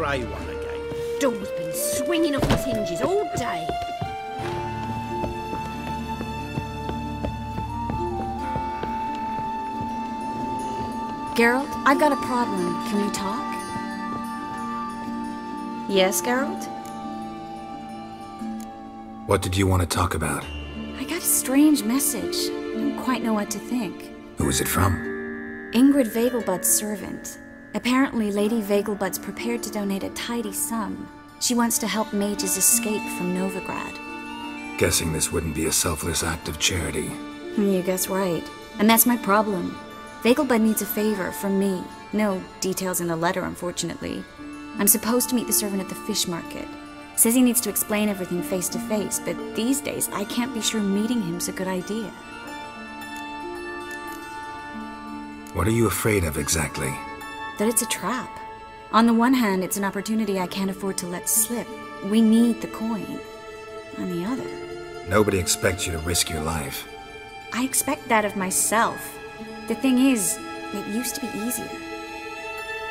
grey one again. Door's been swinging off its hinges all day. Geralt, I've got a problem. Can we talk? Yes, Geralt? What did you want to talk about? I got a strange message. I don't quite know what to think. Who was it from? Ingrid Vegelbud's servant. Apparently, Lady Vegelbud's prepared to donate a tidy sum. She wants to help mages escape from Novigrad. Guessing this wouldn't be a selfless act of charity. You guess right. And that's my problem. Vegelbud needs a favor from me. No details in the letter, unfortunately. I'm supposed to meet the servant at the fish market. Says he needs to explain everything face to face, but these days I can't be sure meeting him's a good idea. What are you afraid of exactly? That it's a trap. On the one hand, it's an opportunity I can't afford to let slip. We need the coin. On the other... Nobody expects you to risk your life. I expect that of myself. The thing is, it used to be easier.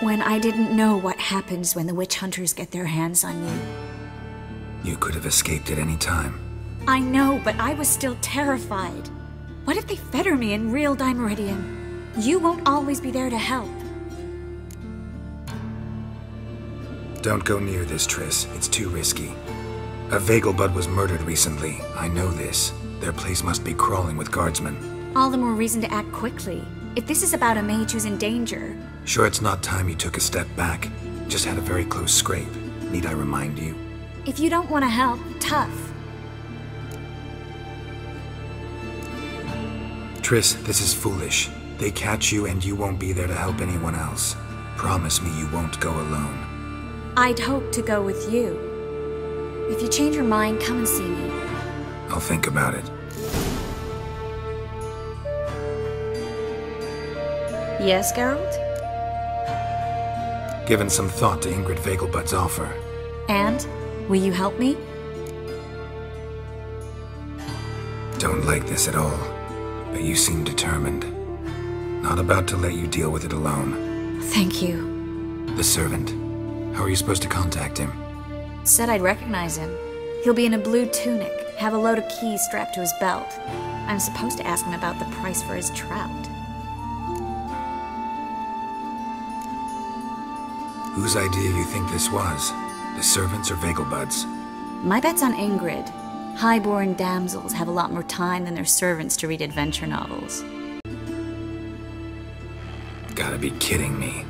When I didn't know what happens when the witch hunters get their hands on you. You could have escaped at any time. I know, but I was still terrified. What if they fetter me in real Dimeridian? You won't always be there to help. Don't go near this, Triss. It's too risky. A Vegelbud was murdered recently. I know this. Their place must be crawling with guardsmen. All the more reason to act quickly. If this is about a mage who's in danger... Sure it's not time you took a step back. Just had a very close scrape. Need I remind you? If you don't want to help, tough. Triss, this is foolish. They catch you and you won't be there to help anyone else. Promise me you won't go alone. I'd hope to go with you. If you change your mind, come and see me. I'll think about it. Yes, Geralt? Given some thought to Ingrid Vegelbud's offer. And? Will you help me? Don't like this at all, but you seem determined. Not about to let you deal with it alone. Thank you. The servant. How are you supposed to contact him? Said I'd recognize him. He'll be in a blue tunic, have a load of keys strapped to his belt. I'm supposed to ask him about the price for his trout. Whose idea you think this was? The servants or Vegelbud's? My bet's on Ingrid. High-born damsels have a lot more time than their servants to read adventure novels. Gotta be kidding me.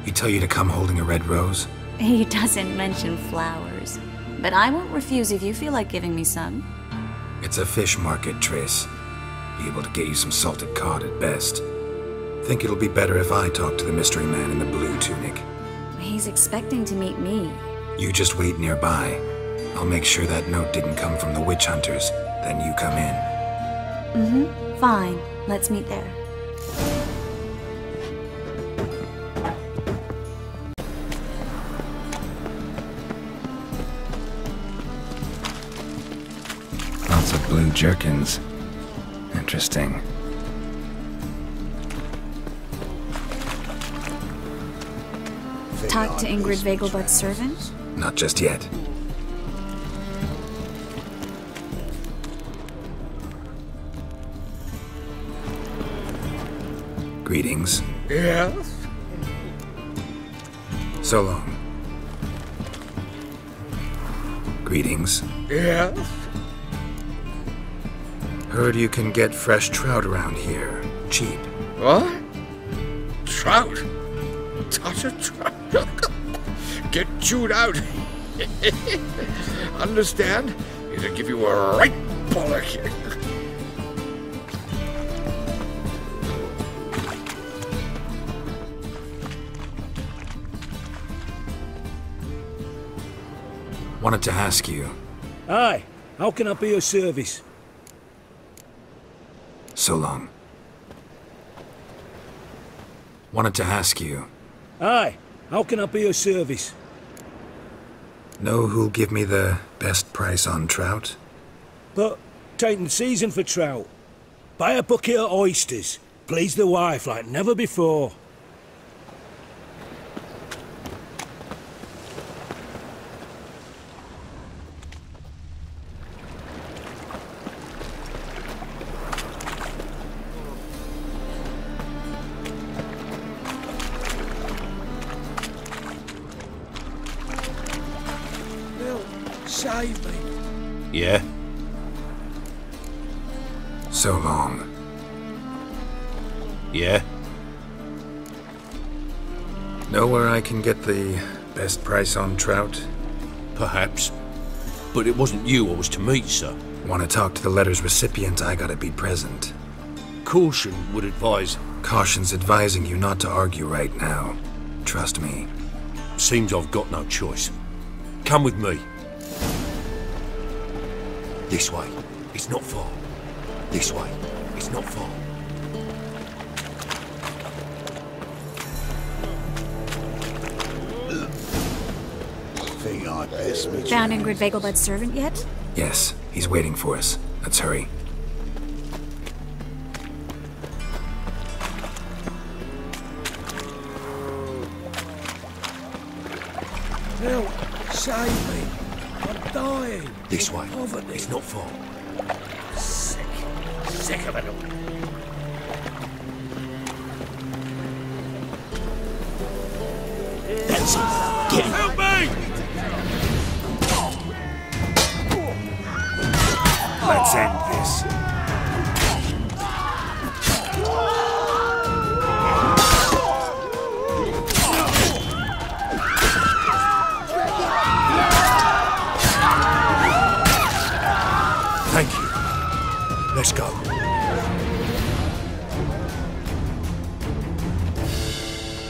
He tell you to come holding a red rose? He doesn't mention flowers. But I won't refuse if you feel like giving me some. It's a fish market, Triss. Be able to get you some salted cod at best. Think it'll be better if I talk to the mystery man in the blue tunic. He's expecting to meet me. You just wait nearby. I'll make sure that note didn't come from the witch hunters. Then you come in. Fine. Let's meet there. Lots of blue jerkins. Interesting. Talk to Ingrid Vegelbud's servant? Not just yet. Greetings. Yes? So long. Greetings. Yes? Heard you can get fresh trout around here. Cheap. What? Trout? Touch a trout? Get chewed out. Understand? It'll give you a right bollock. Wanted to ask you. Aye, how can I be of service? So long. Wanted to ask you. Aye, how can I be of service? Know who'll give me the best price on trout? But, taking the season for trout. Buy a bucket of oysters. Please the wife like never before. save me. Yeah? So long. Yeah? Know where I can get the best price on trout? Perhaps. But it wasn't you I was to meet, sir. Want to talk to the letter's recipient, I gotta be present. Caution would advise. Caution's advising you not to argue right now. Trust me. Seems I've got no choice. Come with me. This way. It's not far. This way. It's not far. Found Ingrid Vegelbud's servant yet? Yes, he's waiting for us. Let's hurry. Help! Save me! I'm dying! This way. Poverty. It's not far. Sick. Sick of it all. That's it. Get him. Help me! Let's end this. Thank you. Let's go.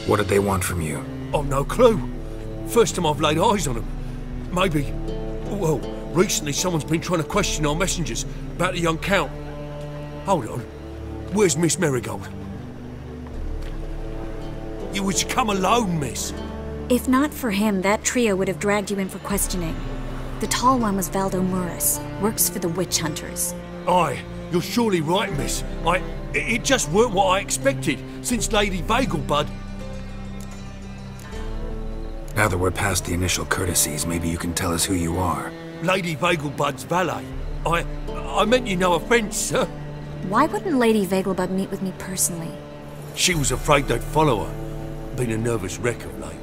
What did they want from you? I've no clue. First time I've laid eyes on them. Maybe... well, recently someone's been trying to question our messengers about the young Count. Hold on. Where's Miss Marigold? You was to come alone, miss. If not for him, that trio would have dragged you in for questioning. The tall one was Valdo Murris, works for the witch hunters. Aye, you're surely right, miss. It just weren't what I expected, since Lady Vegelbud... Now that we're past the initial courtesies, maybe you can tell us who you are. Lady Vegelbud's valet. I meant you no offence, sir. Why wouldn't Lady Vegelbud meet with me personally? She was afraid they'd follow her. Been a nervous wreck of late.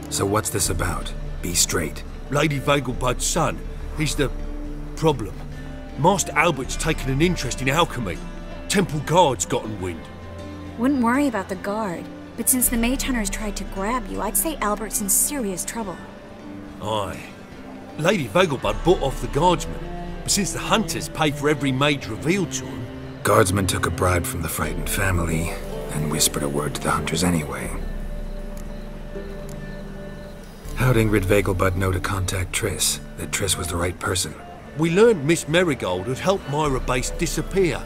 So what's this about? Be straight. Lady Vegelbud's son, he's the problem. Master Albert's taken an interest in alchemy. Temple guards gotten wind. Wouldn't worry about the guard, but since the mage hunters tried to grab you, I'd say Albert's in serious trouble. Aye. Lady Vegelbud bought off the guardsmen, but since the hunters pay for every mage revealed to them... Guardsmen took a bribe from the frightened family, and whispered a word to the hunters anyway. How'd Ingrid Vegelbud know to contact Triss? That Triss was the right person? We learned Miss Marigold had helped Myra Base disappear,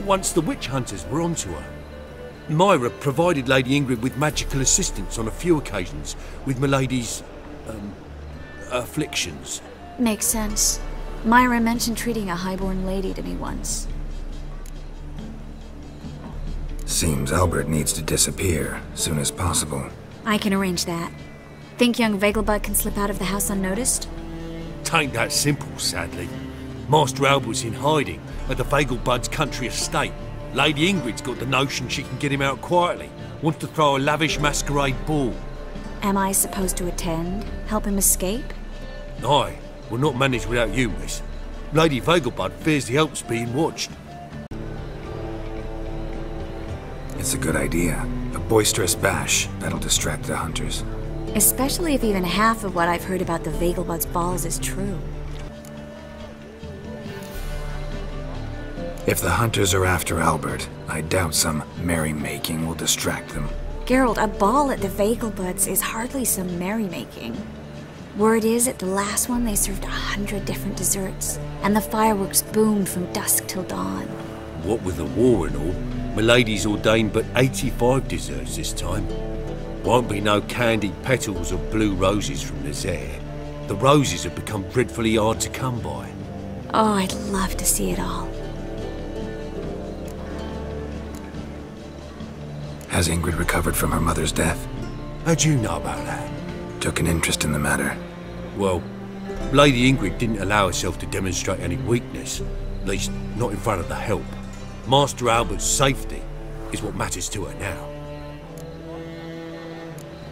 once the witch hunters were onto her. Myra provided Lady Ingrid with magical assistance on a few occasions, with Milady's... afflictions. Makes sense. Myra mentioned treating a highborn lady to me once. Seems Albert needs to disappear, soon as possible. I can arrange that. Think young Vegelbud can slip out of the house unnoticed? Tain't that simple, sadly. Master Albert's in hiding at the Vegelbud's country estate. Lady Ingrid's got the notion she can get him out quietly. Wants to throw a lavish masquerade ball. Am I supposed to attend? Help him escape? Aye, we'll not manage without you, miss. Lady Vegelbud fears the Alps being watched. It's a good idea. A boisterous bash, that'll distract the hunters. Especially if even half of what I've heard about the Vegelbud's balls is true. If the hunters are after Albert, I doubt some merrymaking will distract them. Geralt, a ball at the Vegelbuds is hardly some merrymaking. Word is, at the last one they served 100 different desserts, and the fireworks boomed from dusk till dawn. What with the war and all, Milady's ordained but 85 desserts this time. Won't be no candied petals of blue roses from Nazaire. The roses have become dreadfully hard to come by. Oh, I'd love to see it all. Has Ingrid recovered from her mother's death? How'd you know about that? Took an interest in the matter. Well, Lady Ingrid didn't allow herself to demonstrate any weakness, at least not in front of the help. Master Albert's safety is what matters to her now.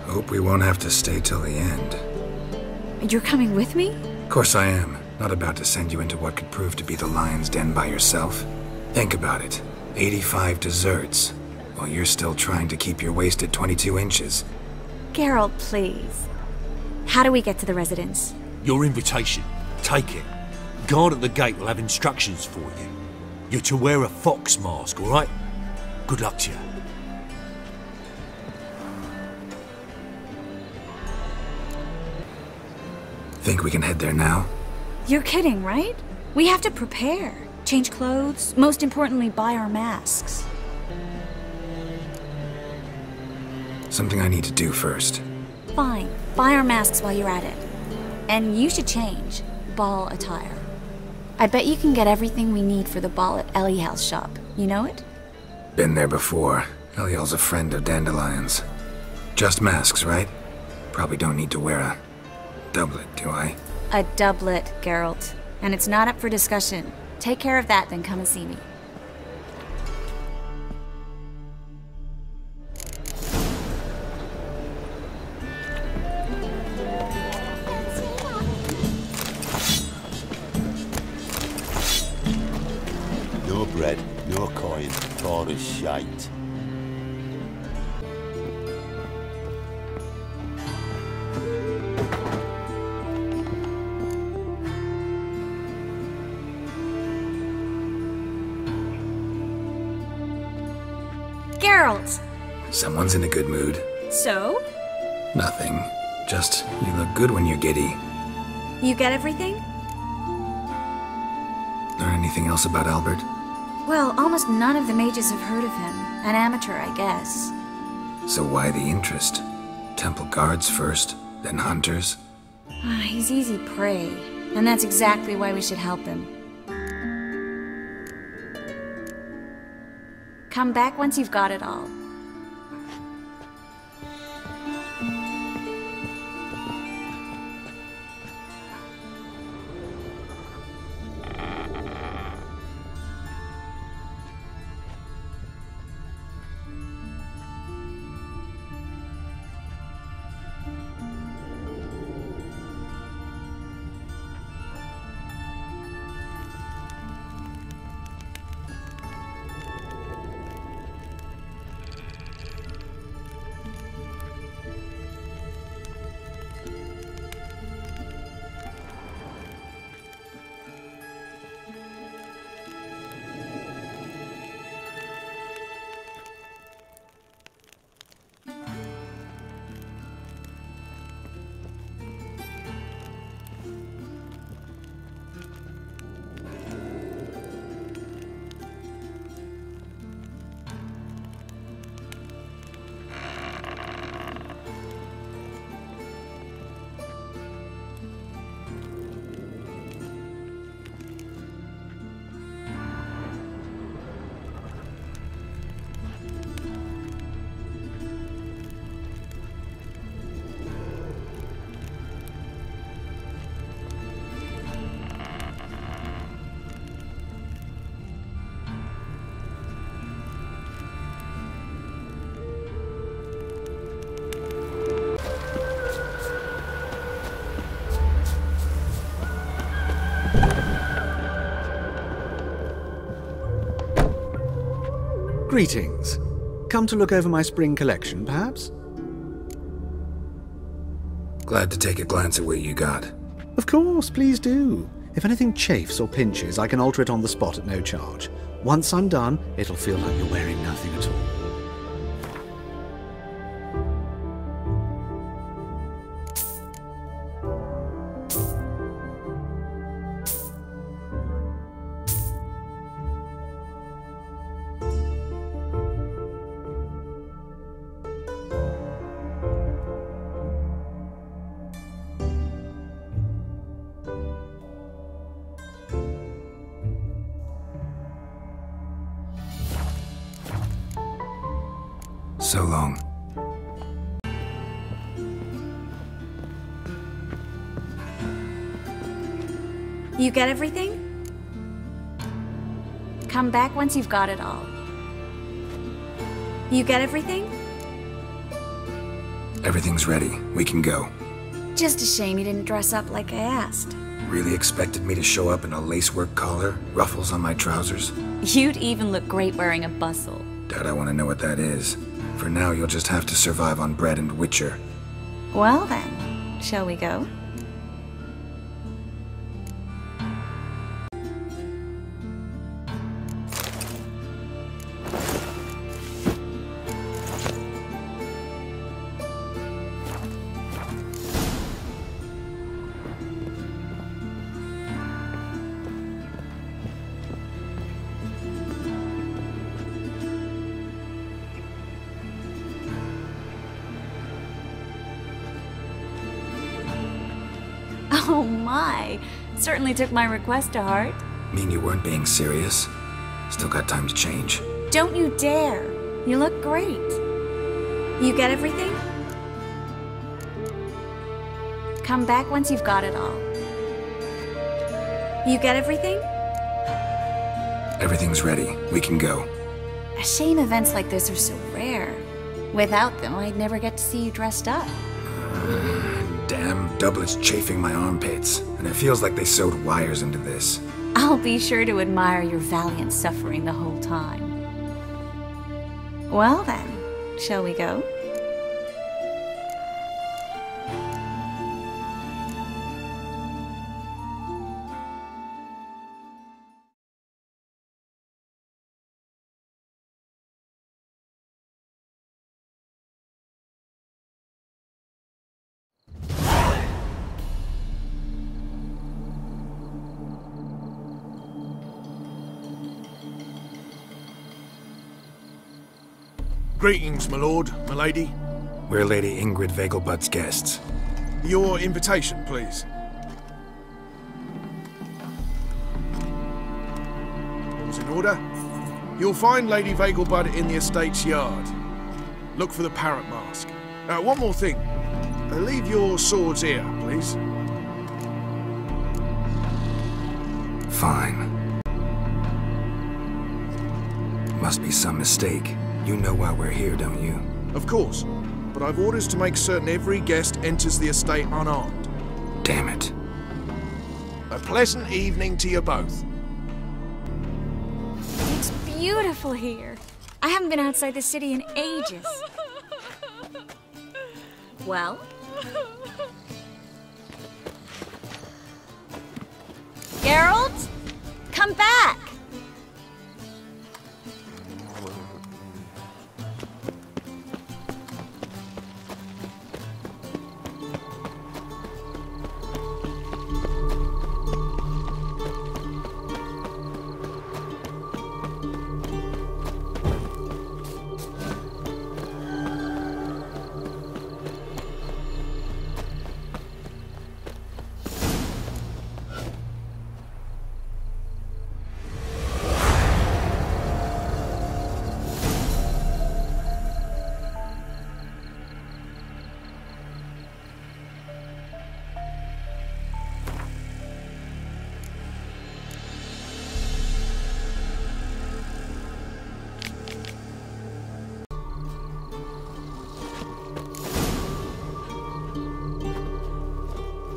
Hope we won't have to stay till the end. You're coming with me? Of course I am. Not about to send you into what could prove to be the lion's den by yourself. Think about it. 85 desserts, while you're still trying to keep your waist at 22 inches. Geralt, please. How do we get to the residence? Your invitation. Take it. Guard at the gate will have instructions for you. You're to wear a fox mask, all right? Good luck to you. Think we can head there now? You're kidding, right? We have to prepare. Change clothes. Most importantly, buy our masks. Something I need to do first. Fine. Buy our masks while you're at it. And you should change. Ball attire. I bet you can get everything we need for the ball at Eliel's shop. You know it? Been there before. Eliel's a friend of Dandelion's. Just masks, right? Probably don't need to wear a doublet, do I? A doublet, Geralt. And it's not up for discussion. Take care of that, then come and see me. No bread, no coin, all is shite. Geralt! Someone's in a good mood. So? Nothing. Just, you look good when you're giddy. You get everything? Learn anything else about Albert? Well, almost none of the mages have heard of him. An amateur, I guess. So why the interest? Temple guards first, then hunters? He's easy prey, and that's exactly why we should help him. Come back once you've got it all. Greetings. Come to look over my spring collection, perhaps? Glad to take a glance at what you got. Of course, please do. If anything chafes or pinches, I can alter it on the spot at no charge. Once I'm done, it'll feel like you're wearing nothing at all. So long. You get everything? Come back once you've got it all. You get everything? Everything's ready. We can go. Just a shame you didn't dress up like I asked. Really expected me to show up in a lacework collar, ruffles on my trousers? You'd even look great wearing a bustle. Doubt I want to know what that is. For now, you'll just have to survive on bread and witcher. Well then, shall we go? Oh my, certainly took my request to heart. Mean you weren't being serious? Still got time to change. Don't you dare. You look great. You get everything? Come back once you've got it all. You get everything? Everything's ready. We can go. A shame events like this are so rare. Without them, I'd never get to see you dressed up. Damn doublet's chafing my armpits, and it feels like they sewed wires into this. I'll be sure to admire your valiant suffering the whole time. Well then, shall we go? Greetings, my lord, my lady. We're Lady Ingrid Vegelbud's guests. Your invitation, please. All's in order. You'll find Lady Vegelbud in the estate's yard. Look for the parrot mask. One more thing. Leave your swords here, please. Fine. Must be some mistake. You know why we're here, don't you? Of course, but I've orders to make certain every guest enters the estate unarmed. Damn it. A pleasant evening to you both. It's beautiful here. I haven't been outside the city in ages. Well? Geralt? Come back!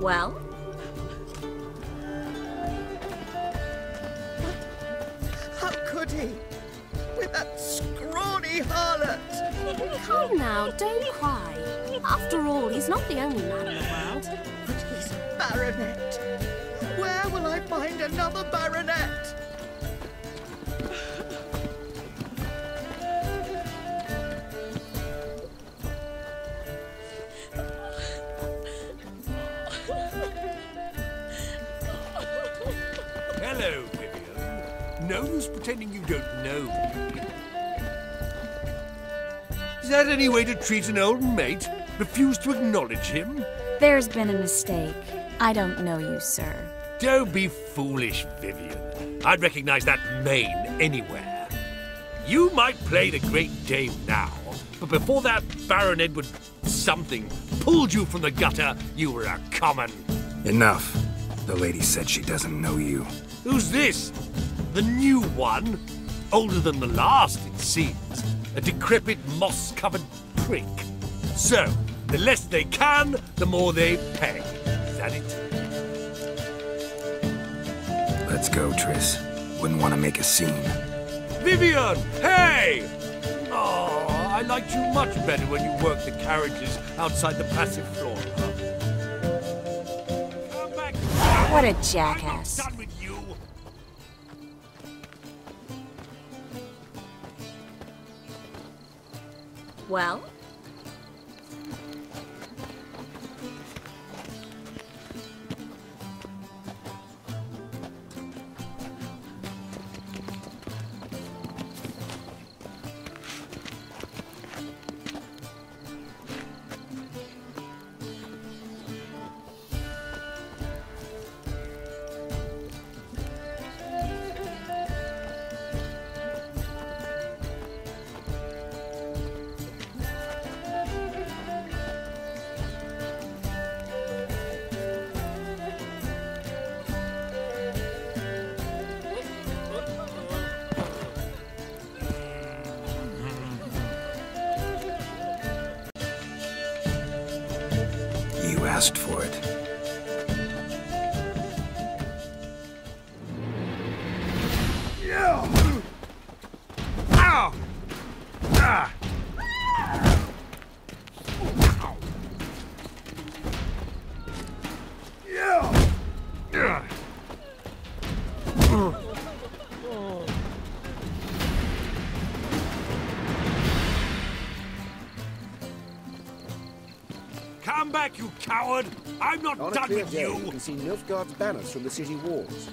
Well? How could he? With that scrawny harlot! Come now, don't cry. After all, he's not the only man in the world. But he's a baronet. Where will I find another baronet? Hello, Vivian. No use pretending you don't know me. Is that any way to treat an old mate? Refuse to acknowledge him? There's been a mistake. I don't know you, sir. Don't be foolish, Vivian. I'd recognize that mane anywhere. You might play the great dame now, but before that Baron Edward something pulled you from the gutter, you were a common. Enough. The lady said she doesn't know you. Who's this? The new one? Older than the last, it seems. A decrepit, moss-covered prick. So, The less they can, the more they pay. Is that it? Let's go, Triss. Wouldn't want to make a scene. Vivian! Hey! Oh, I liked you much better when you worked the carriages outside the passive floor. Come back. What a jackass. I'm not done with you. Well? You asked for it. Ow! Ah! Come back, you coward! I'm not On a done clear with day, you! you can see Novigrad's banners from the city walls.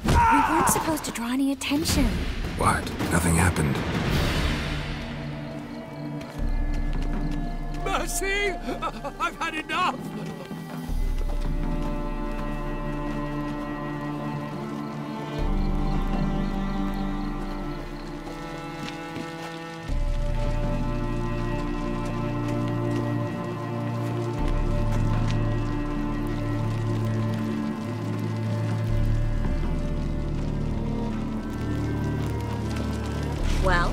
We weren't supposed to draw any attention. What? Nothing happened. Mercy! I've had enough! Well?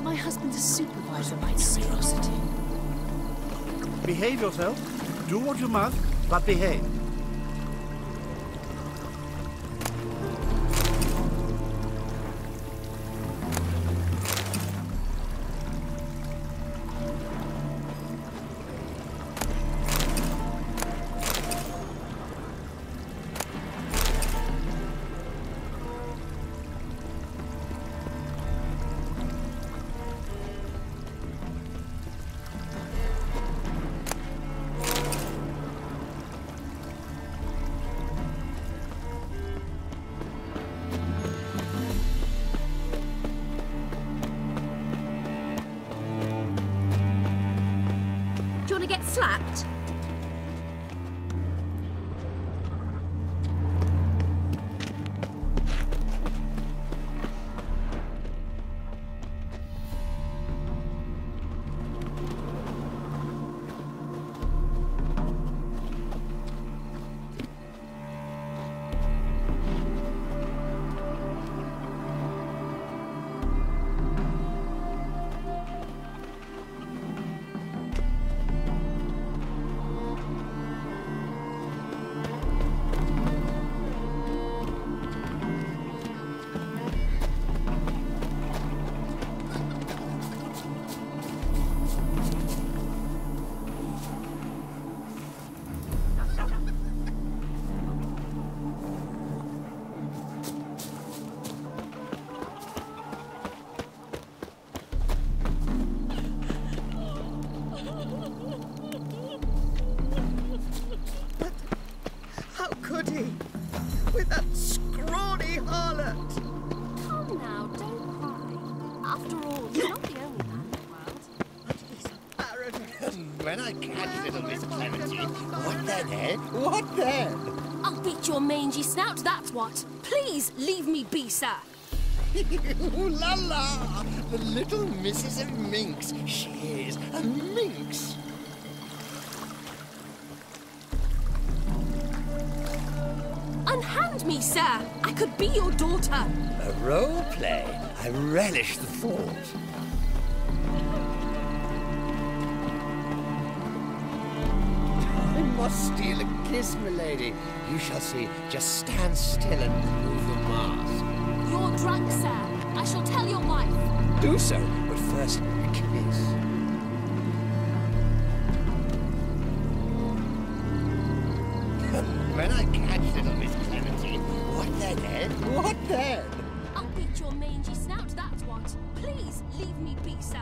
My husband's a supervisor by curiosity. Behave yourself. Do what you must, but behave. Do you want to get slapped? When I catch little Miss Clementine, what then, eh? What then? I'll beat your mangy snout, that's what. Please leave me be, sir. Ooh la la! The little Mrs. Minx. She is a minx. Unhand me, sir. I could be your daughter. A role play. I relish the thought. I must steal a kiss, milady. You shall see. Just stand still and remove the mask. You're drunk, sir. I shall tell your wife. Do so, but first, a kiss. When I catch little Miss Clementine, what then, eh? What then? I'll beat your mangy snout, that's what. Please leave me be, sir.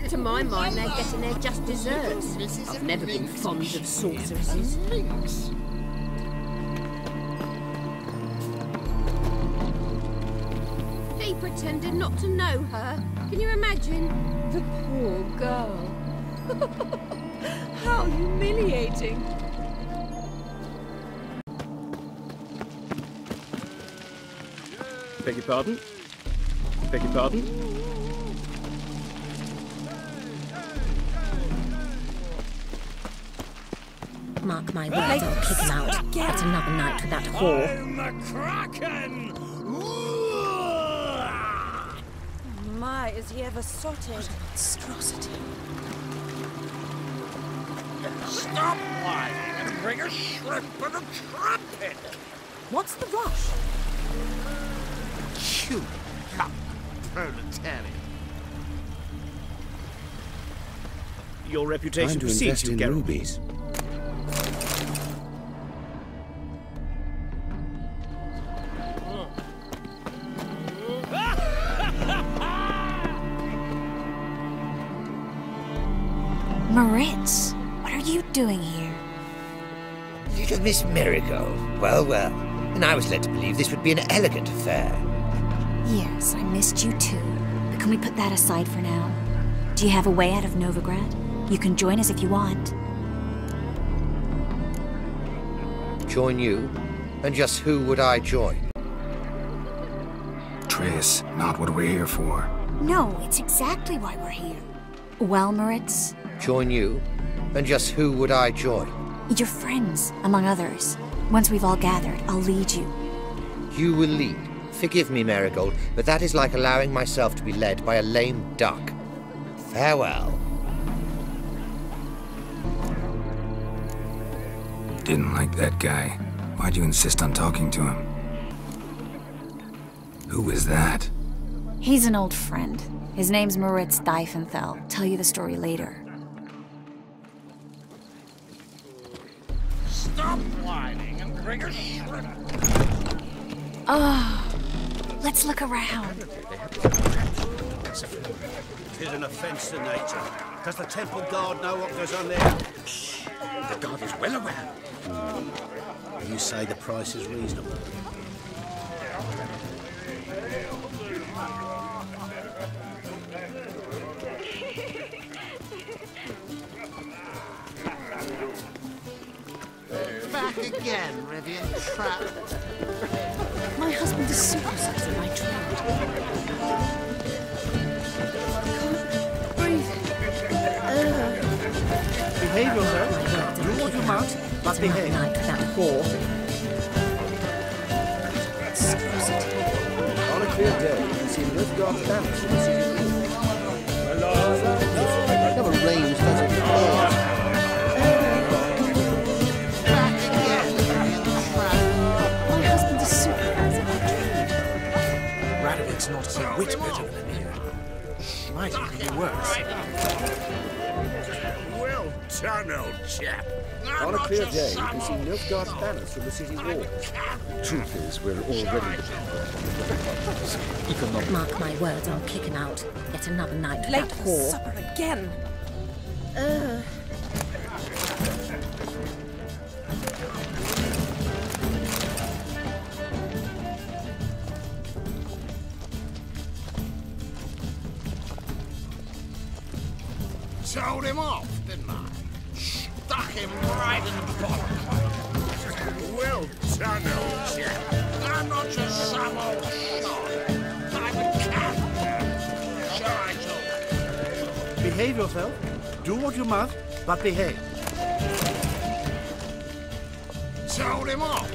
To my mind, they're getting their just desserts. I've never been fond of sorceresses. He pretended not to know her. Can you imagine? The poor girl. How humiliating. Beg your pardon? Beg your pardon? Mark my words, I'll kick him out. That's another night with that whore. I'm the Kraken! My, is he ever sorted? What a monstrosity. Stop whining and bring a shrimp and a trumpet! What's the rush? Chew up, proletariat. Your reputation precedes you, Geralt. Rubies. Moritz, what are you doing here? Little Miss Marigold. Well, well. And I was led to believe this would be an elegant affair. Yes, I missed you too. But can we put that aside for now? Do you have a way out of Novigrad? You can join us if you want. Join you? And just who would I join? Triss, not what we're here for. No, it's exactly why we're here. Well, Moritz? Join you? And just who would I join? Your friends, among others. Once we've all gathered, I'll lead you. You will lead. Forgive me, Marigold, but that is like allowing myself to be led by a lame duck. Farewell. Didn't like that guy. Why'd you insist on talking to him? Who is that? He's an old friend. His name's Moritz Diefenthal. Tell you the story later. Stop whining and bring a shrimp. Oh, let's look around. It is an offence to nature. Does the temple guard know what goes on there? Shh. The guard is well around. You say the price is reasonable. Back again, Rivian trap. My husband is supervised in my trade. Behave yourself. Do what you must, but behave. Night with that whore. On a clear day, you can see Novigrad banners from the city walls. Never rains, does it? My husband is supervised in my trade. Radovic's not a whit better than Emir. Might even be worse. Well done, old chap. On a clear day, you can see Novigrad banners from the city walls. Truth is, we're already economic. Mark my words, I'll kick him out. Yet another night with Late that for whore. supper again. Told him off, didn't I? Stuck him right in the bottom. Well done, old chap. I'm not just some old shot. I'm a cat. Sure, I told you. Behave yourself. Do what you must, but behave. Told him off.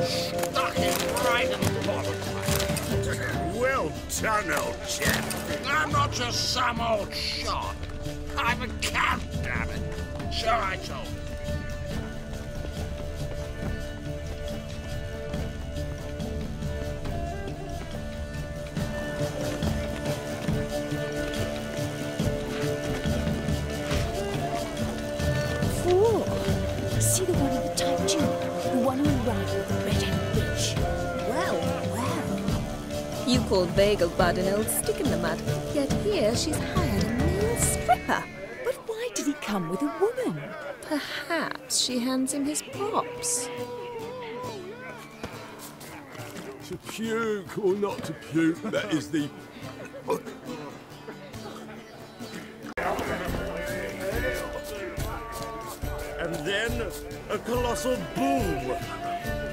Stuck him right in the bottom. Well done, old chap. I'm not just some old shot. I'm a cat, damn it. Sure, I told you. See the one in the tight tube? The one who arrived with the red-haired witch. Well, well. You called Vegelbud an old stick in the mud, yet here she's hired a male stripper. But why did he come with a woman? Perhaps she hands him his props. To puke or not to puke, that is the... And then a colossal boom.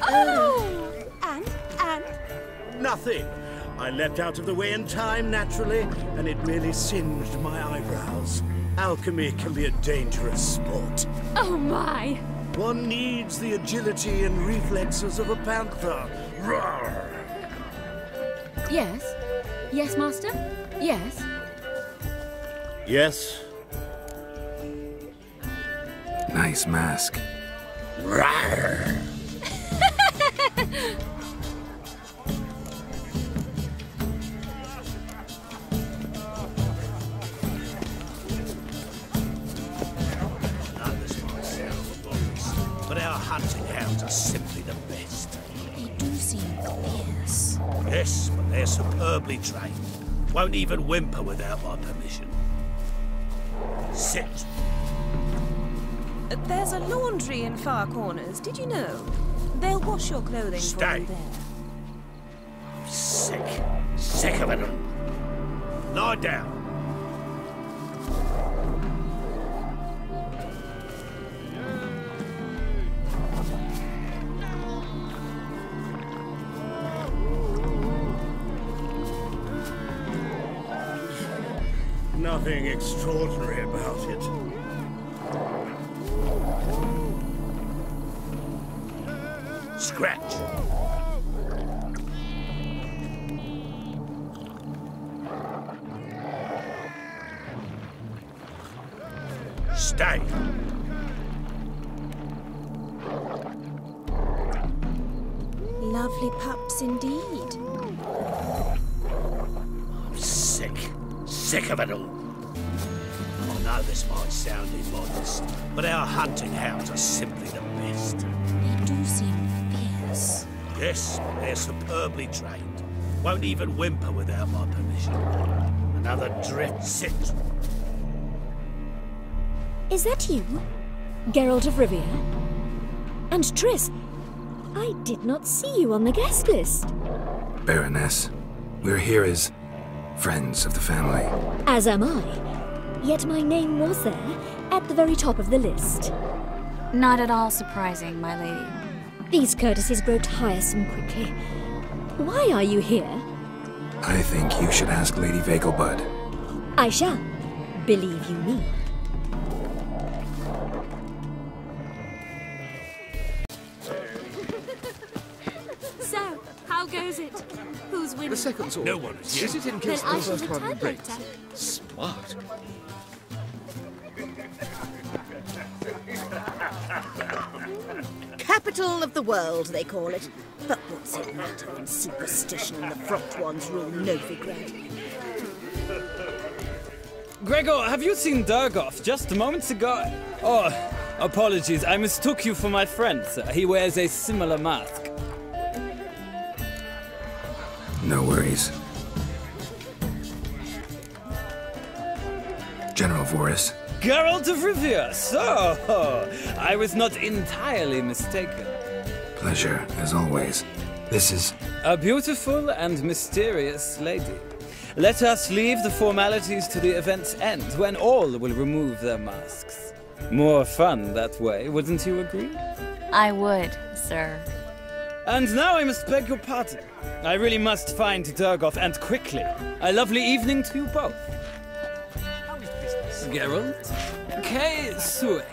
Oh! And? Nothing. I leapt out of the way in time, naturally, and it merely singed my eyebrows. Alchemy can be a dangerous sport. Oh, my! One needs the agility and reflexes of a panther. Roar! Yes? Yes, Master? Yes? Yes? Nice mask. Rawr! But our hunting hounds are simply the best. They do seem fierce. Yes, but they're superbly trained. Won't even whimper without my permission. Sit. There's a laundry in far corners, did you know? They'll wash your clothing for you there. Sick. Sick of it all. Lie down. Nothing extraordinary about it. Scratch. Stay. Lovely pups indeed. I'm sick. Sick of it all. I know this might sound immodest, but our hunting hounds are simply the best. They do seem fierce. Yes, they're superbly trained. Won't even whimper without my permission. Another drift. Sit. Is that you? Geralt of Rivia? And Triss? I did not see you on the guest list. Baroness, we're here as friends of the family. As am I. Yet my name was there, at the very top of the list. Not at all surprising, my lady. These courtesies grow tiresome quickly. Why are you here? I think you should ask Lady Vegelbud. I shall. Believe you me. So, how goes it? Who's winning? The second sword. No one is yet. Is it in case Then I the shall first one return breaks? later. Smart. Capital of the world, they call it. But what's it matter when superstition and the front ones rule Novigrad? Gregor, have you seen Durgoff just moments ago? Oh, apologies, I mistook you for my friend, sir. He wears a similar mask. No worries. General Voris. Geralt of Rivia, so I was not entirely mistaken. Pleasure, as always. This is A beautiful and mysterious lady. Let us leave the formalities to the event's end, when all will remove their masks. More fun that way, wouldn't you agree? I would, sir. And now I must beg your pardon. I really must find Durgoff, and quickly. A lovely evening to you both. Geralt, K. Suex.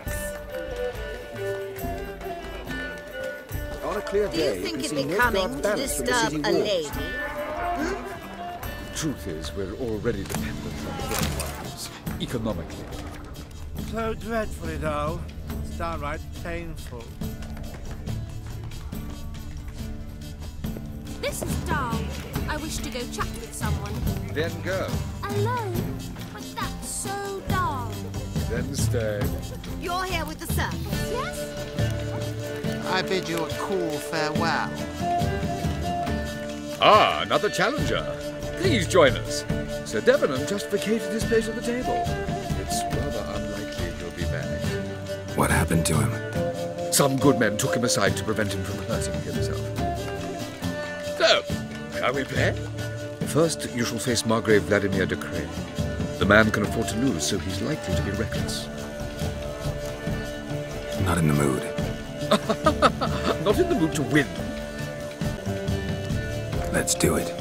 On a clear Do you day, think can it see becoming Novigrad to banners from the disturb city a walls. lady? Truth is, we're already dependent on the workers, economically. So dreadfully dull. It's downright painful. This is dull. I wish to go chat with someone. Then go. Alone? But that's so dull. Then stay. You're here with the circus, Yes? I bid you a cool farewell. Ah, another challenger. Please join us. Sir Debenham just vacated his place at the table. It's rather unlikely he'll be back. What happened to him? Some good men took him aside to prevent him from hurting himself. So, shall we play? First, you shall face Margrave Vladimir de Cray. The man can afford to lose, so he's likely to be reckless. Not in the mood. Not in the mood to win. Let's do it.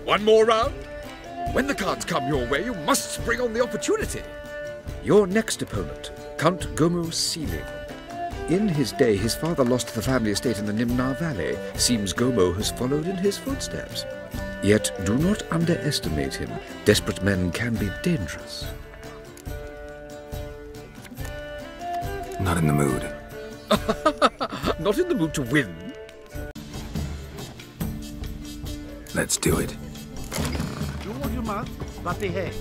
One more round? When the cards come your way, you must spring on the opportunity. Your next opponent, Count Gomo Sealing. In his day, his father lost the family estate in the Nimnar Valley. Seems Gomo has followed in his footsteps. Yet do not underestimate him. Desperate men can be dangerous. Not in the mood. Not in the mood to win. Let's do it. Do what you must, but behave.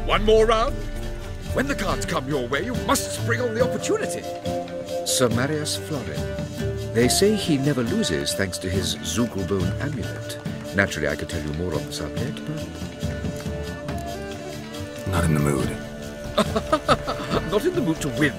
One more round? When the cards come your way, you must spring on the opportunity. Sir Marius Florin. They say he never loses thanks to his Zugelbone amulet. Naturally, I could tell you more on the subject, but... Not in the mood. Not in the mood to win.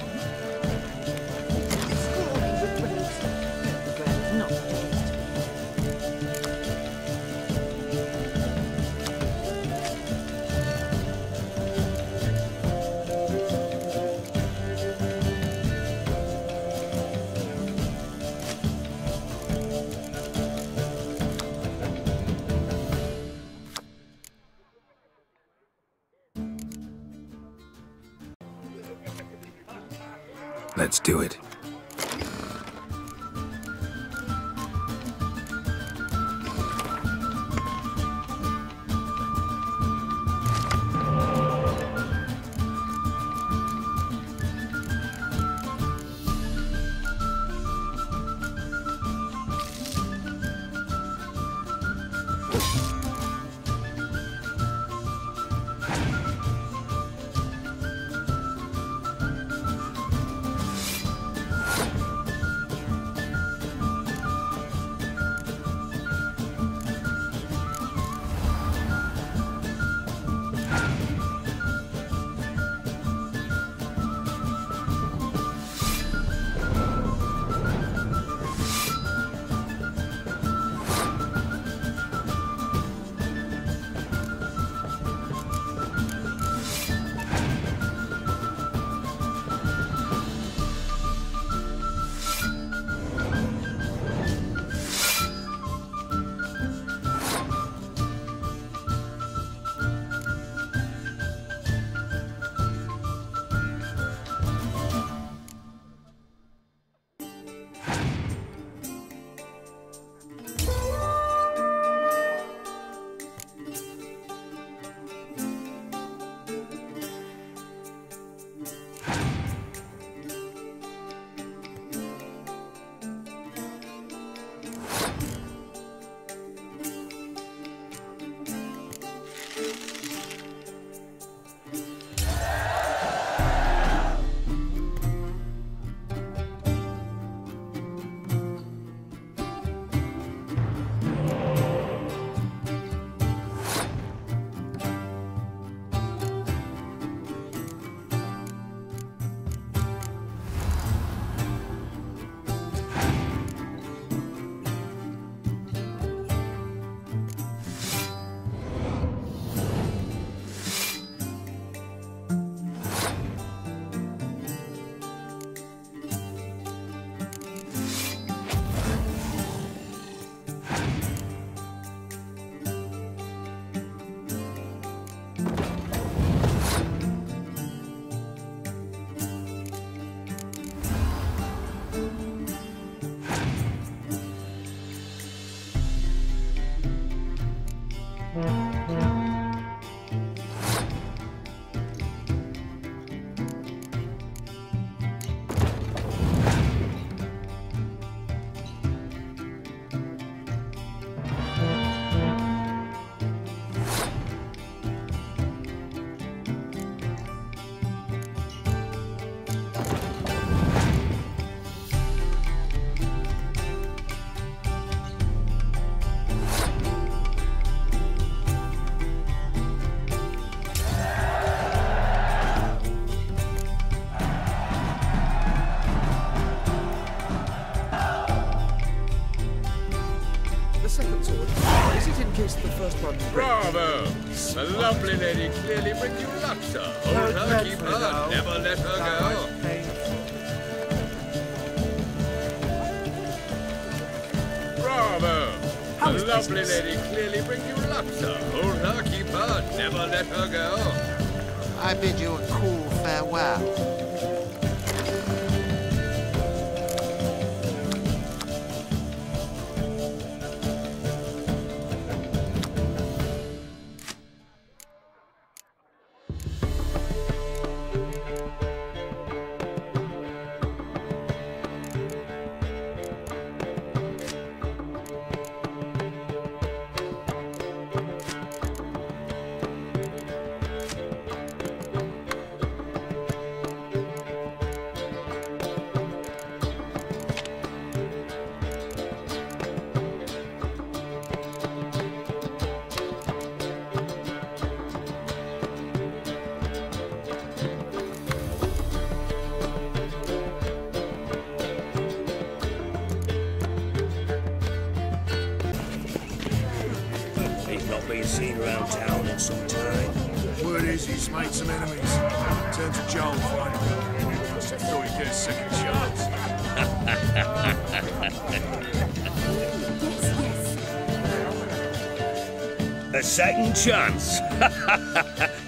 Let's do it. Bravo! The lovely lady clearly brings you luck, sir. Hold her, keep her, never let her go. Bravo! The lovely lady clearly brings you luck, sir. Hold her, keep her, never let her go. I bid you a cool farewell. Been seen around town in some time. Word is he's made some enemies. Turn to Joel finally. Must have thought he'd get a second chance. A second chance?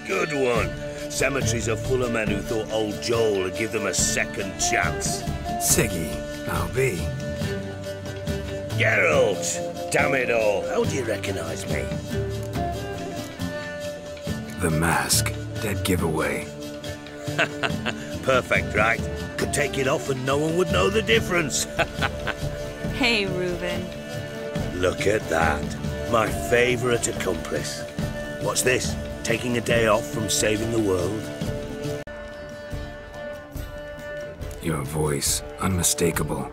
Good one. Cemeteries are full of men who thought old Joel would give them a second chance. Siggy, I'll be. Geralt! Damn it all, how do you recognise me? The mask. Dead giveaway. Perfect, right? Could take it off and no one would know the difference. Hey, Reuben. Look at that. My favourite accomplice. What's this? Taking a day off from saving the world? Your voice, unmistakable.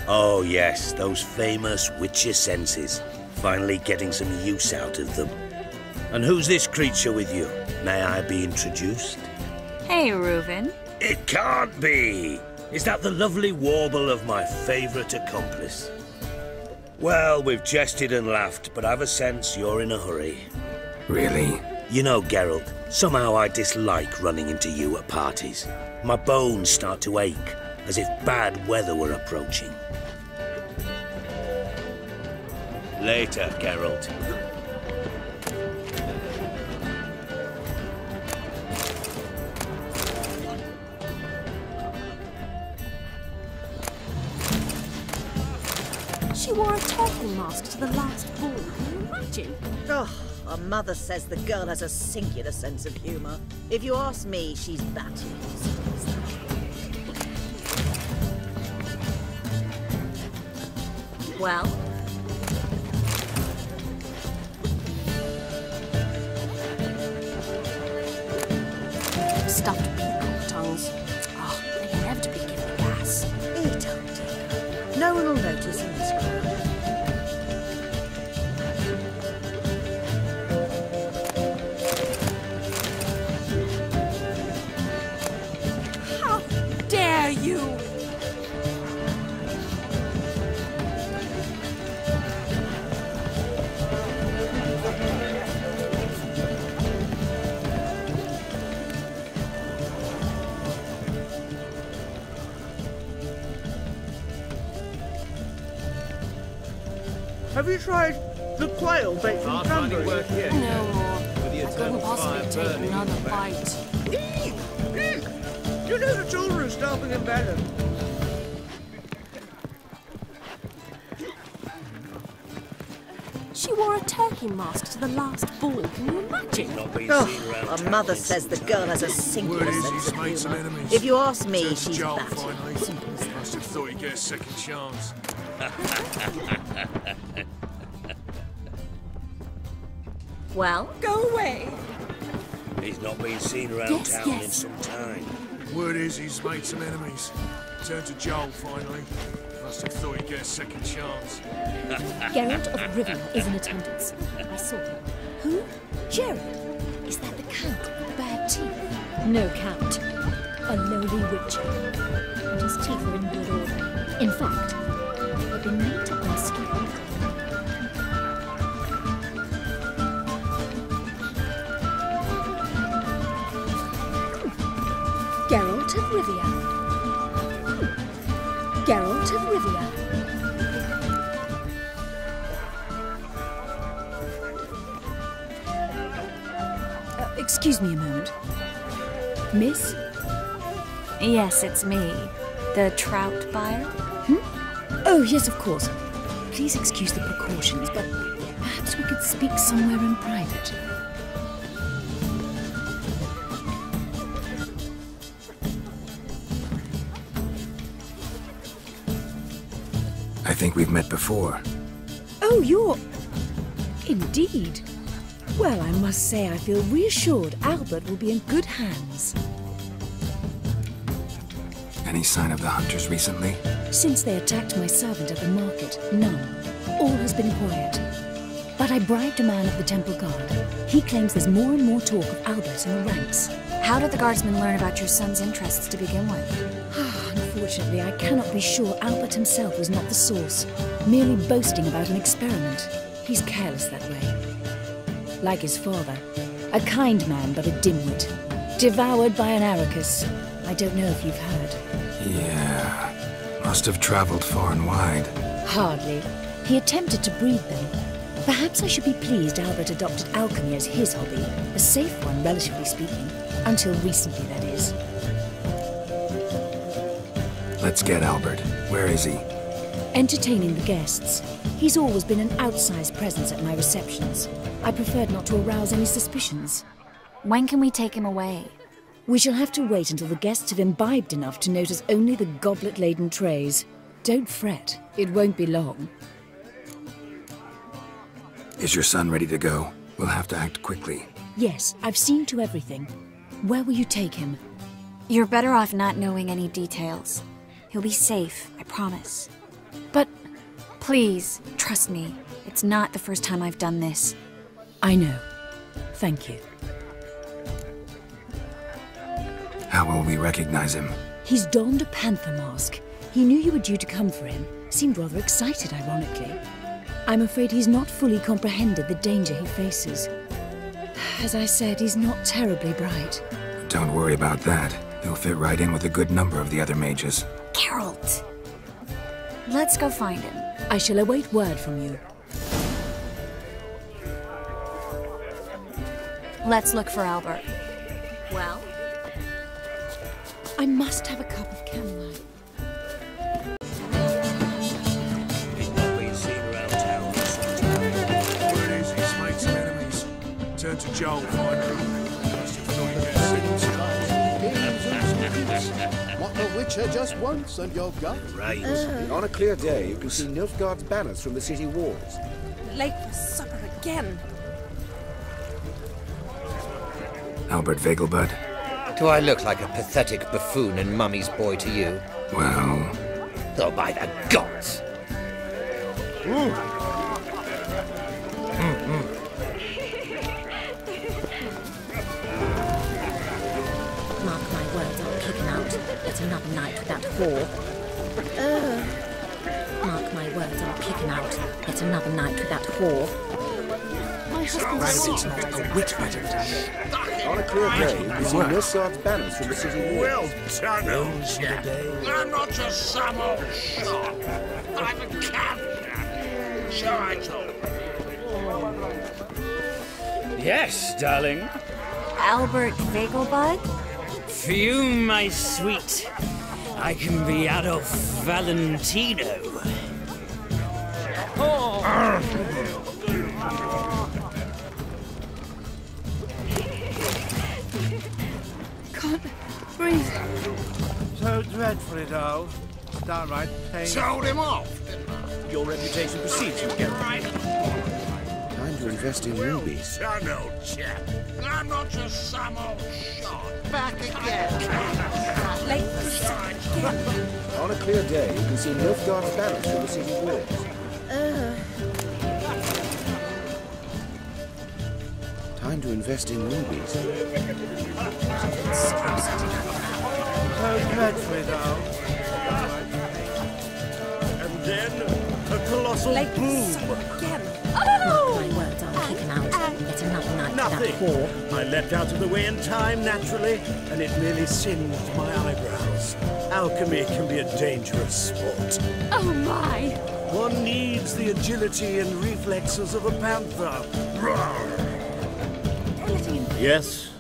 Oh yes, those famous witcher senses. Finally getting some use out of them. And who's this creature with you? May I be introduced? Hey, Reuben. It can't be! Is that the lovely warble of my favourite accomplice? Well, we've jested and laughed, but I've a sense you're in a hurry. Really? You know, Geralt, somehow I dislike running into you at parties. My bones start to ache, as if bad weather were approaching. Later, Geralt. She wore a turtle mask to the last ball. Can you imagine? Oh, her mother says the girl has a singular sense of humour. If you ask me, she's batty. Well? Stuffed peacock tongues. Oh, they inevitably give me gas. Eat up, dear. No one will notice in this crowd. How dare you! Have you tried the quail baked from cranberry? No more. I couldn't possibly take another bite. You know the children are starving in bed. She wore a turkey mask to the last ball. Can you imagine? Oh, her mother says the girl has a singular sense of humour. If you ask me, she's batty. Must have thought he'd get a second chance. Well? Go away. He's not been seen around town in some time. Word is he's made some enemies. Turned to Joel finally. Must have thought he'd get a second chance. Geralt of Rivia is in attendance. I saw him. Who? Geralt. Is that the Count with the bad teeth? No Count. A lowly witcher. And his teeth are in good order. In fact, they've been made to unscathed. Geralt of Rivia. Geralt of Rivia. Excuse me a moment. Miss? Yes, it's me. The trout buyer? Oh, yes, of course. Please excuse the precautions, but perhaps we could speak somewhere in private. I think we've met before. Oh, you're... Indeed. Well, I must say I feel reassured Albert will be in good hands. Any sign of the hunters recently? Since they attacked my servant at the market, none. All has been quiet. But I bribed a man of the Temple Guard. He claims there's more and more talk of Albert in the ranks. How did the guardsmen learn about your son's interests to begin with? Unfortunately, I cannot be sure Albert himself was not the source, merely boasting about an experiment. He's careless that way. Like his father, a kind man but a dimwit. Devoured by an Arrakis. I don't know if you've heard. Yeah. Must have traveled far and wide. Hardly. He attempted to breed them. Perhaps I should be pleased Albert adopted alchemy as his hobby. A safe one, relatively speaking. Until recently, that is. Let's get Albert. Where is he? Entertaining the guests. He's always been an outsized presence at my receptions. I preferred not to arouse any suspicions. When can we take him away? We shall have to wait until the guests have imbibed enough to notice only the goblet-laden trays. Don't fret. It won't be long. Is your son ready to go? We'll have to act quickly. Yes, I've seen to everything. Where will you take him? You're better off not knowing any details. He'll be safe, I promise. But... Please, trust me. It's not the first time I've done this. I know. Thank you. How will we recognize him? He's donned a panther mask. He knew you were due to come for him. Seemed rather excited, ironically. I'm afraid he's not fully comprehended the danger he faces. As I said, he's not terribly bright. Don't worry about that. He'll fit right in with a good number of the other mages. Geralt! Let's go find him. I shall await word from you. Let's look for Albert. Well? I must have a cup of chamomile. Turn to Joel, What the Witcher just once, and you're gone. Right. On a clear day, you can see Nilfgaard's banners from the city walls. Late for supper again. Albert Vegelbud? Do I look like a pathetic buffoon and Mummy's boy to you? Well... Oh, by the gods! Mark my words, I'll kick him out. It's another night with that whore. Mark my words, I'll kick him out. It's another night with that whore. My husband's not a whit better today. On a clear day, you can see Nilfgaard's banners from the city walls. Well done, old chap. I'm not just some old shot. I'm a captain. So I told you. Yes, darling. Albert Vegelbud? For you, my sweet, I can be Adolf Valentino. Can't breathe. So dreadfully dull. Downright pain. Sold him off, didn't I? Your reputation precedes you, Geralt. Time to invest in rubies. Son, old chap. I'm not just some old shot. Back again. Late for supper again. On a clear day, you can see Nilfgaard's banners from the city walls. Time to invest in rubies. So dreadfully dull. And then a colossal Late for boom. supper again. Mark my words, I'll kick him out. It's another night with Nothing. that whore. I leapt out of the way in time, naturally, and it merely singed my eyebrows. Alchemy can be a dangerous sport. Oh my! One needs the agility and reflexes of a panther. Roar. Yes?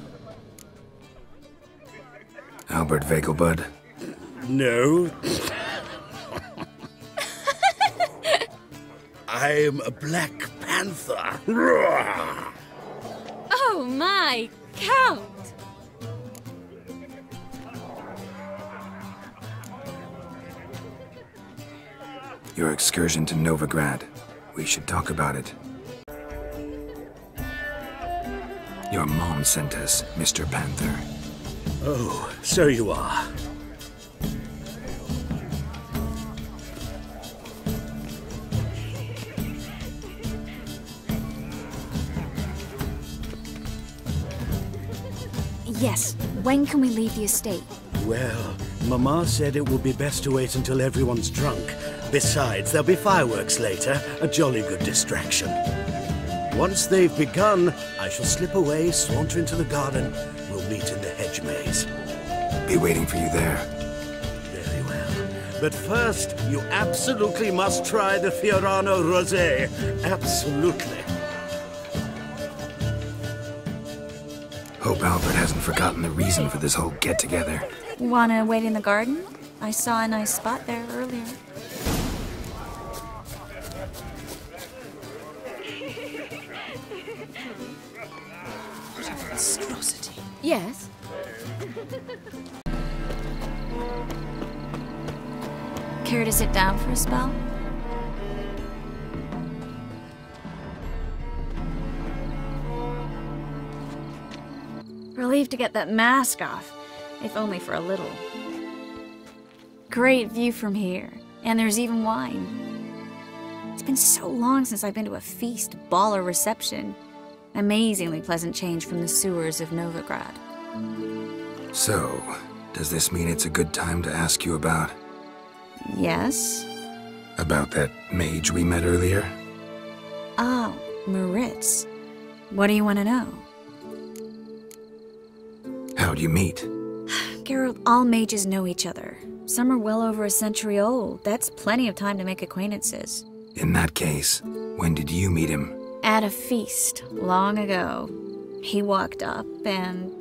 Albert Vegelbud? No. I am a black panther. Roar. Oh my! Count! Your excursion to Novigrad. We should talk about it. Your mom sent us, Mr. Panther. Oh, so you are. Yes. When can we leave the estate? Well, Mama said it will be best to wait until everyone's drunk. Besides, there'll be fireworks later, a jolly good distraction. Once they've begun, I shall slip away, saunter into the garden. We'll meet in the hedge maze. Be waiting for you there. Very well. But first, you absolutely must try the Fiorano Rosé. Absolutely. Hope Albert hasn't forgotten the reason for this whole get-together. Wanna wait in the garden? I saw a nice spot there earlier. What a monstrosity. Yes? Care to sit down for a spell? Relieved to get that mask off, if only for a little. Great view from here, and there's even wine. It's been so long since I've been to a feast, ball, or reception. Amazingly pleasant change from the sewers of Novigrad. So, does this mean it's a good time to ask you about... Yes? About that mage we met earlier? Oh, Moritz. What do you want to know? How'd you meet? Geralt, all mages know each other. Some are well over a century old. That's plenty of time to make acquaintances. In that case, when did you meet him? At a feast, long ago. He walked up and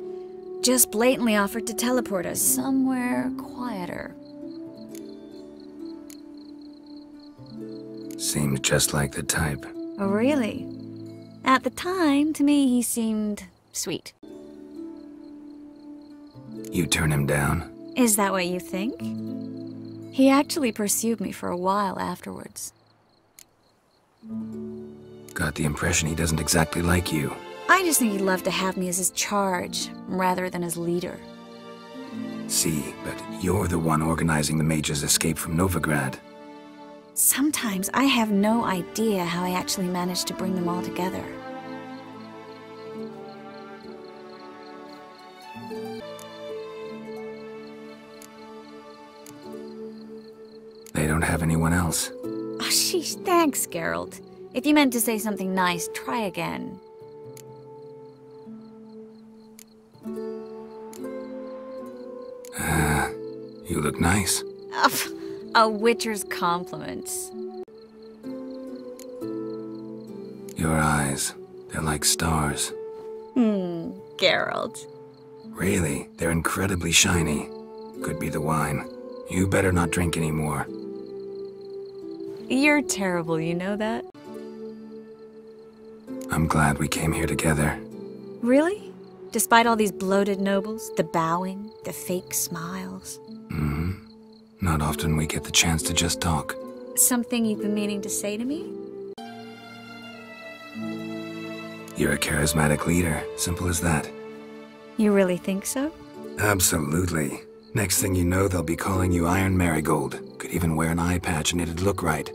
just blatantly offered to teleport us somewhere quieter. Seems just like the type. Oh, really? At the time, to me, he seemed sweet. You turn him down? Is that what you think? He actually pursued me for a while afterwards. Got the impression he doesn't exactly like you. I just think he'd love to have me as his charge, rather than his leader. See, but you're the one organizing the mage's escape from Novigrad. Sometimes I have no idea how I actually managed to bring them all together. They don't have anyone else. Oh, sheesh, thanks, Geralt. If you meant to say something nice, try again. You look nice. A witcher's compliments. Your eyes, they're like stars. Geralt. Really, they're incredibly shiny. Could be the wine. You better not drink anymore. You're terrible, you know that? I'm glad we came here together. Really? Despite all these bloated nobles, the bowing, the fake smiles. Not often we get the chance to just talk. Something you've been meaning to say to me? You're a charismatic leader, simple as that. You really think so? Absolutely. Next thing you know, they'll be calling you Iron Marigold. Could even wear an eye patch and it'd look right.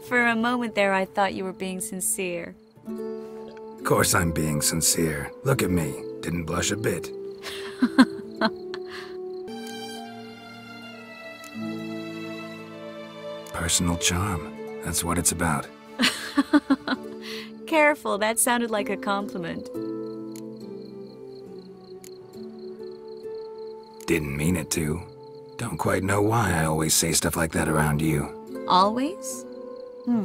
For a moment there, I thought you were being sincere. Of course I'm being sincere. Look at me. Didn't blush a bit. Personal charm. That's what it's about. Careful, that sounded like a compliment. Didn't mean it to. Don't quite know why I always say stuff like that around you. Always?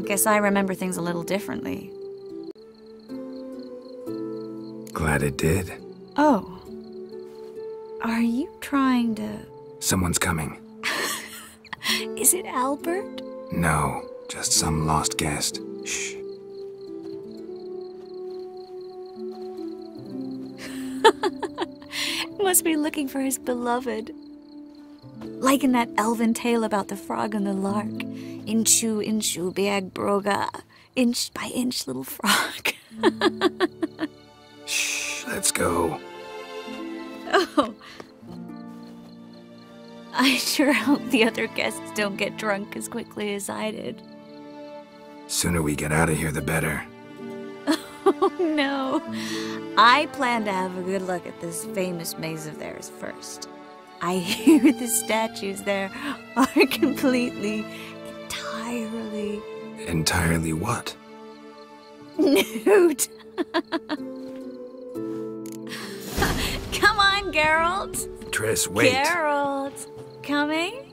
Guess I remember things a little differently. Glad it did. Oh. Are you trying to... Someone's coming. Is it Albert? No, just some lost guest. Shh. Must be looking for his beloved. Like in that elven tale about the frog and the lark. Inchu, inchu, biag broga. Inch by inch, little frog. Shh, let's go. Oh. I sure hope the other guests don't get drunk as quickly as I did. Sooner we get out of here, the better. Oh, no. I plan to have a good look at this famous maze of theirs first. I hear the statues there are completely, entirely... Entirely what? Nude. Come on, Geralt. Triss, wait. Geralt. Coming?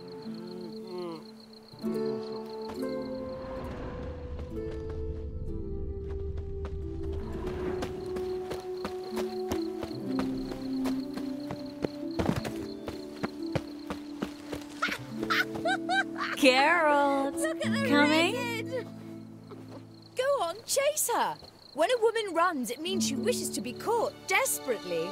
Geralt! Look at the Coming? ragged! Go on, chase her! When a woman runs, it means she wishes to be caught desperately.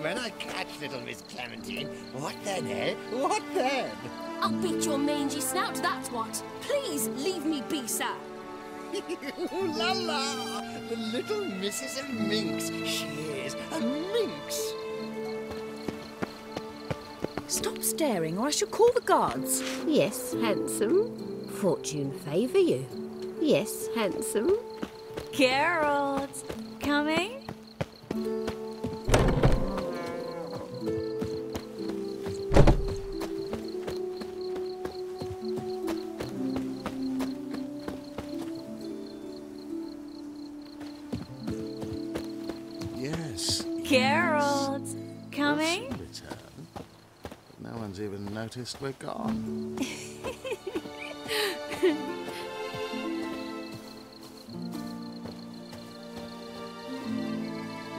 When I catch little Miss Clementine, what then, eh? What then? I'll beat your mangy snout, that's what. Please leave me be, sir. Ooh la la! The little Mrs. of Minx. She is a minx. Stop staring or I shall call the guards. Yes, handsome. Fortune favour you. Yes, handsome. Geralt! Coming? Yes. Geralt! Coming? Return. No one's even noticed we're gone.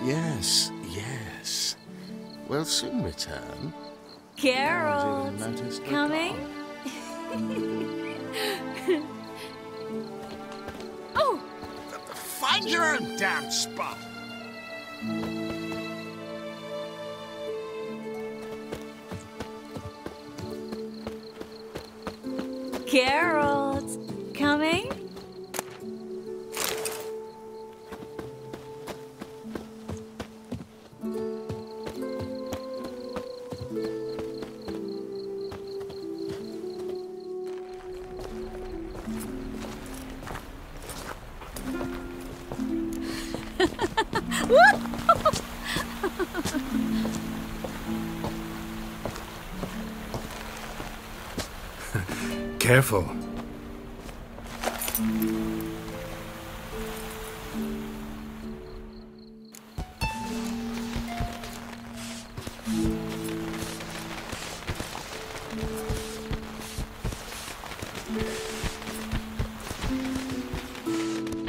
Yes, yes. We'll soon return. Geralt! No one's even noticed we're Coming? gone. Oh! Find your own damn spot. Geralt! Coming? Careful.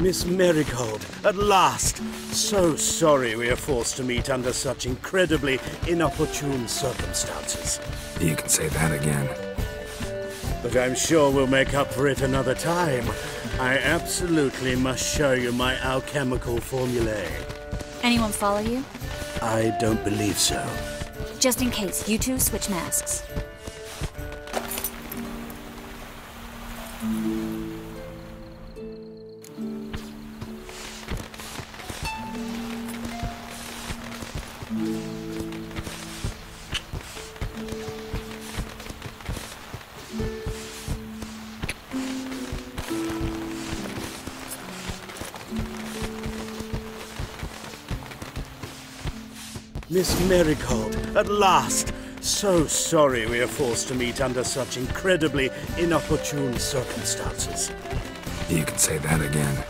Miss Marigold, at last! So sorry we are forced to meet under such incredibly inopportune circumstances. You can say that again. But I'm sure we'll make up for it another time. I absolutely must show you my alchemical formulae. Anyone follow you? I don't believe so. Just in case, you two switch masks. Miss Marigold, at last! So sorry we are forced to meet under such incredibly inopportune circumstances. You can say that again.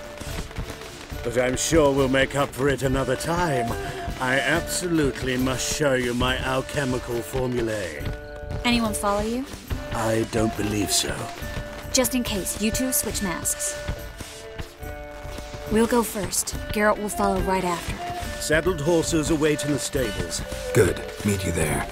But I'm sure we'll make up for it another time. I absolutely must show you my alchemical formulae. Anyone follow you? I don't believe so. Just in case, you two switch masks. We'll go first. Geralt will follow right after. Saddled horses await in the stables. Good. Meet you there.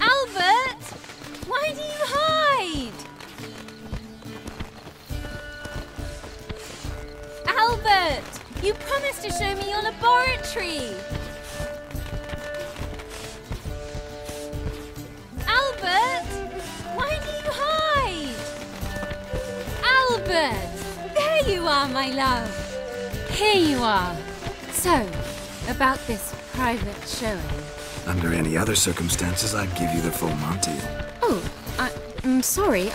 Albert! Why do you hide? Albert! You promised to show me your laboratory! Albert! Why do you hide? Albert! There you are, my love! Here you are! So, about this private showing. Under any other circumstances, I'd give you the full Monty. Oh, I'm sorry,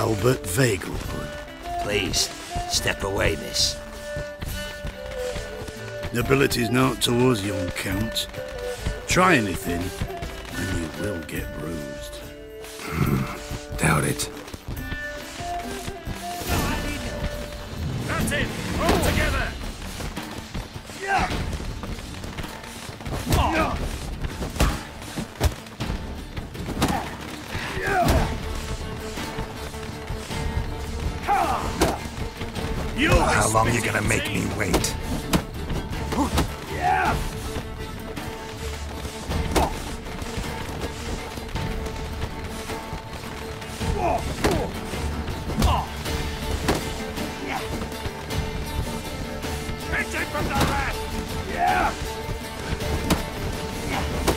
Albert Vegelbud. Please, step away, miss. Nobility's not towards young Count. Try anything, and you will get bruised. Doubt it. That's it! All together! Yeah! How long are you gonna make me wait? Yeah! Hit it from the left! Yeah!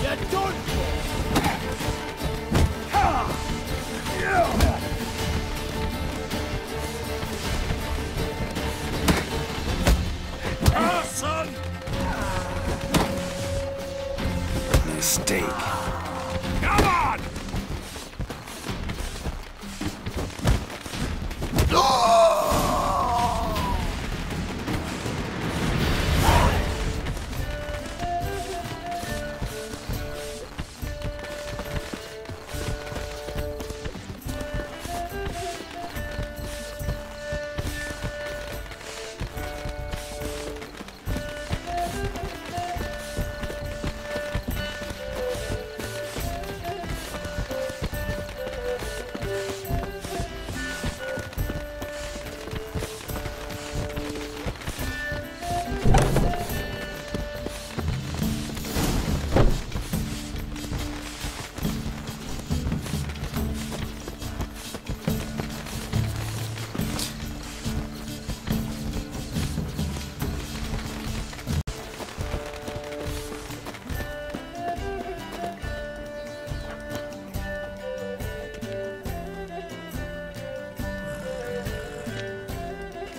You're done for! Son! Mistake. Come on!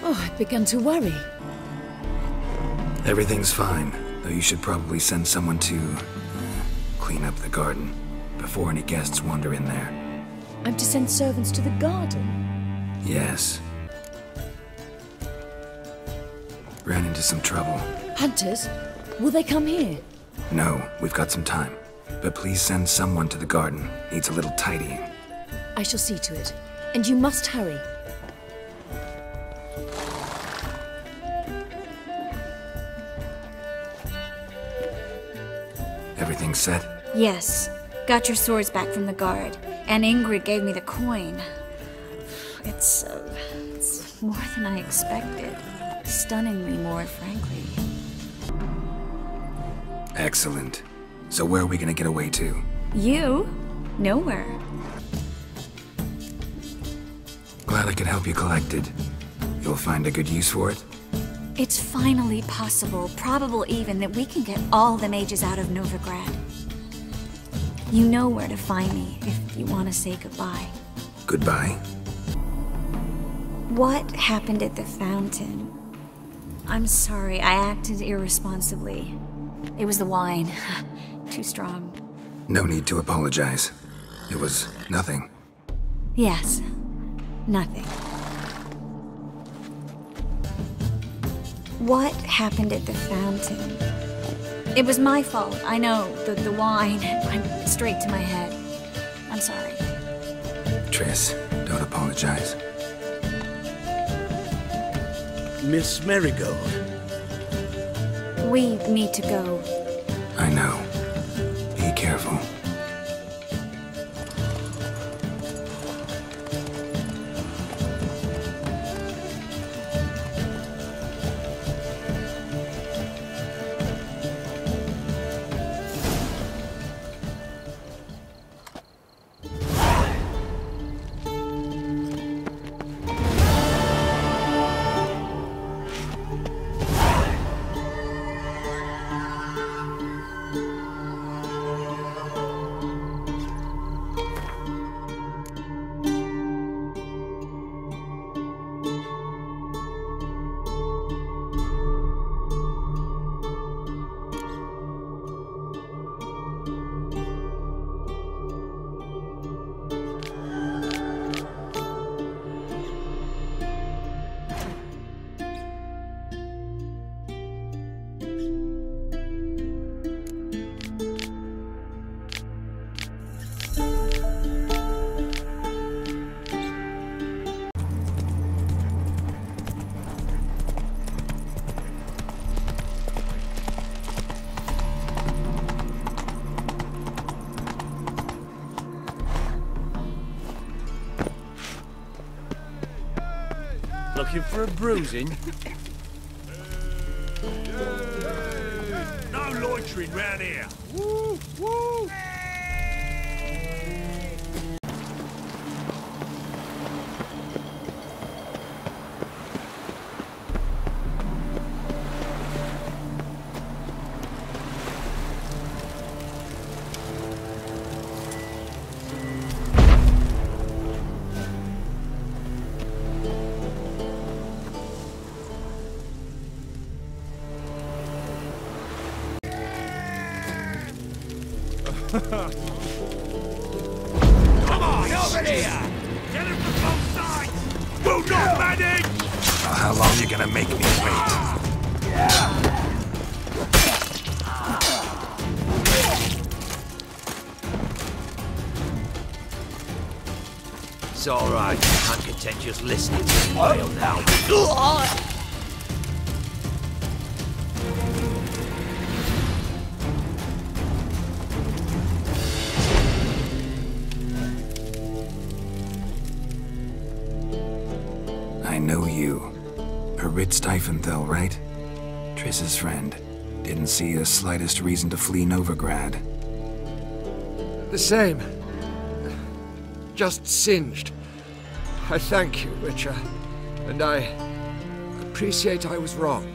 Oh, I began to worry. Everything's fine, though you should probably send someone to clean up the garden before any guests wander in there. I'm to send servants to the garden? Yes. Ran into some trouble. Hunters? Will they come here? No, we've got some time. But please send someone to the garden. Needs a little tidying. I shall see to it. And you must hurry. Everything set? Yes. Got your swords back from the guard. And Ingrid gave me the coin. It's more than I expected. Stunningly more, frankly. Excellent. So where are we gonna get away to? You? Nowhere. Glad I could help you collect it. You'll find a good use for it? It's finally possible, probable even, that we can get all the mages out of Novigrad. You know where to find me if you want to say goodbye. Goodbye? What happened at the fountain? I'm sorry, I acted irresponsibly. It was the wine. Too strong. No need to apologize. It was nothing. Yes. Nothing. What happened at the fountain? It was my fault, I know. The wine went straight to my head. I'm sorry. Triss, don't apologize. Miss Marigold. We need to go. I know. Be careful. Looking for a bruising? No loitering round here. Woo! Woo! Come on, over here! Get him from both sides! Will not manage! Well, how long you gonna make me wait? It's all right. I'm content just listening to you wail now. I know you. Ritz Stiefenthal, right? Triss's friend. Didn't see the slightest reason to flee Novigrad. The same. Just singed. I thank you, Witcher. And I appreciate I was wrong.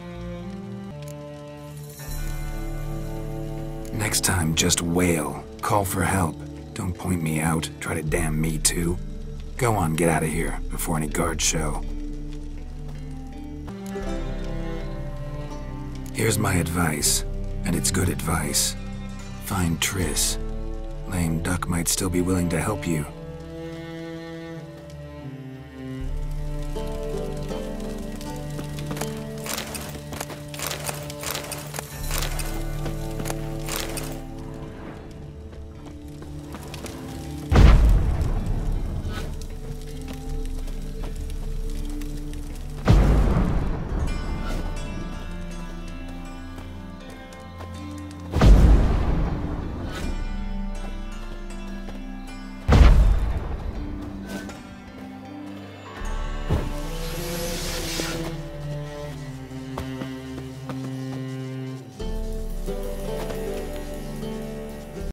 Next time, just wail. Call for help. Don't point me out. Try to damn me too. Go on, get out of here, before any guards show. Here's my advice, and it's good advice. Find Triss. Lame Duck might still be willing to help you.